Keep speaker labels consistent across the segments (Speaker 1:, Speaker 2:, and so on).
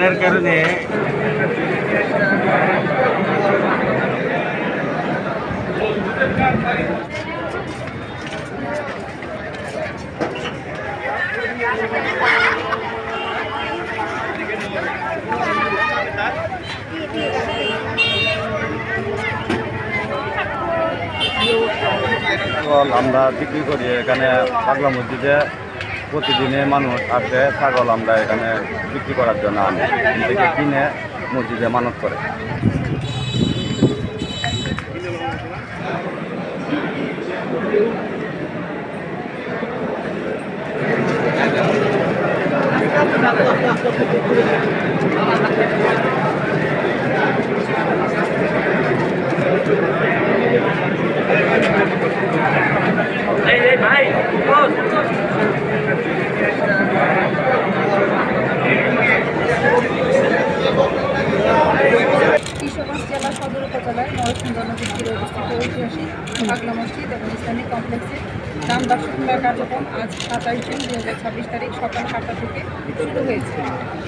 Speaker 1: এর কারণে ছাগল আমরা বিক্রি করি এখানে পাগলা মসজিদে। প্রতিদিনে মানুষ আসে ছাগল আমরা এখানে বিক্রি করার জন্য আনে, থেকে কিনে মসজিদে মানত করে। ভাই
Speaker 2: কিশোরগঞ্জ জেলা সদর উপজেলায় নরসিংদী নদীর তীরে অবস্থিত ঐতিহাসিক পাগলা মসজিদ এবং ইসলামিক কমপ্লেক্সে দান বাক্স খোলার কার্যক্রম আজ 27 জুন 2026 তারিখ সকাল 7টা থেকে শুরু হয়েছে।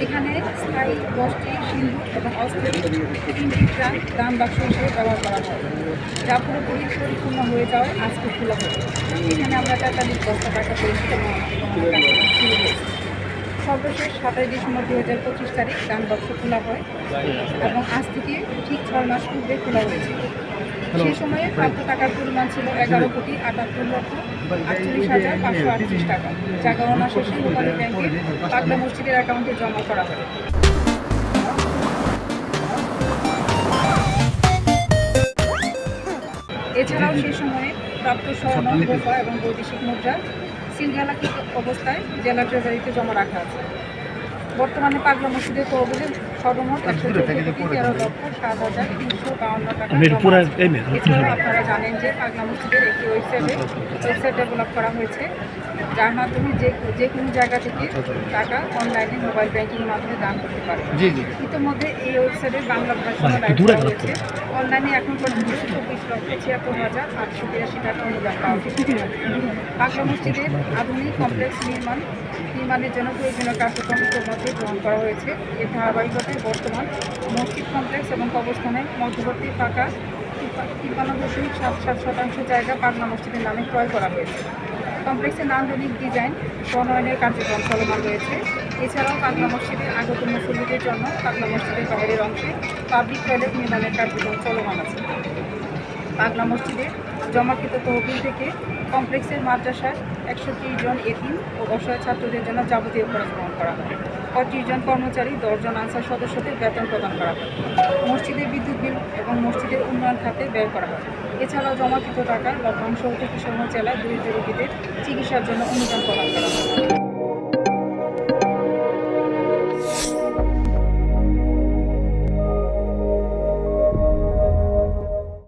Speaker 2: এখানে স্থায়ী 10টি সিন্ধু এবং অস্থায়ী 3টি ট্রাক দান বাক্স হিসেবে ব্যবহার করা হয়, যা পুরোপুরি পরিপূর্ণ হয়ে যাওয়ায় আজকে খোলা হবে। এখানে আমরা 43 বস্তা টাকা পেয়েছি এবং শুরু হয়েছে। সর্বশেষ 27 ডিসেম্বর 2025 তারিখ দান বাক্স খোলা হয় এবং আজ থেকে ঠিক 6 মাস পূর্বে খোলা হয়েছে। সেই সময়ে প্রাপ্ত টাকার পরিমাণ ছিল 11,78,48,538 টাকা, যা গণনা শেষে রূপালী ব্যাংকের পাগলা মসজিদের অ্যাকাউন্টে জমা করা হয়। এছাড়াও সেই সময়ে প্রাপ্ত স্বর্ণ, রূপা এবং বৈদেশিক মুদ্রা সিলগালাকৃত অবস্থায় জেলা ট্রেজারিতে জমা রাখা আছে। বর্তমানে পাগলা মসজিদের তহবিলে সর্বমোট 114,13,07,352 টাকা। এছাড়াও আপনারা জানেন যে পাগলা মসজিদের একটি ওয়েবসাইট ডেভেলপ করা হয়েছে, যার মাধ্যমে যে কোনো জায়গা থেকে টাকা অনলাইনে মোবাইল ব্যাংকিংয়ের মাধ্যমে দান করতে পারে। ইতিমধ্যে এই ওয়েবসাইটের বাংলা ভার্সন রয়েছে। অনলাইনে এখন পর্যন্ত 24,76,882 টাকা অনুদান পাওয়া গেছে। পাগলা মসজিদের আধুনিক কমপ্লেক্স নির্মাণের জন্য প্রয়োজনীয় কার্যক্রম মধ্যে গ্রহণ করা হয়েছে। এর ধারাবাহিকতায় বর্তমান মসজিদ কমপ্লেক্স এবং কবরস্থানের মধ্যবর্তী ফাঁকা 53.77% জায়গা পাগলা মসজিদের নামে ক্রয় করা হয়েছে। কমপ্লেক্সের নান্দনিক ডিজাইন প্রণয়নের কার্যক্রম চলমান রয়েছে। এছাড়াও পাগলা মসজিদের আগত মুসল্লিদের জন্য পাগলা মসজিদের বাইরের অংশে পাবলিক টয়লেট নির্মাণের কার্যক্রম চলমান আছে। পাগলা মসজিদের জমাকৃত তহবিল থেকে কমপ্লেক্সের মাদ্রাসার 130 জন এতিম ও অসহায় ছাত্রদের জন্য যাবতীয় খরচ বহন করা হয়। 25 জন কর্মচারী, 10 জন আনসার সদস্যদের বেতন প্রদান করা হয়। মসজিদের বিদ্যুৎ বিল এবং মসজিদের উন্নয়ন খাতে ব্যয় করা হয়। এছাড়াও জমাকৃত টাকার লভ্যাংশ হতে কিশোরগঞ্জ জেলায় দরিদ্র রোগীদের চিকিৎসার জন্য অনুদান প্রদান করা হয়।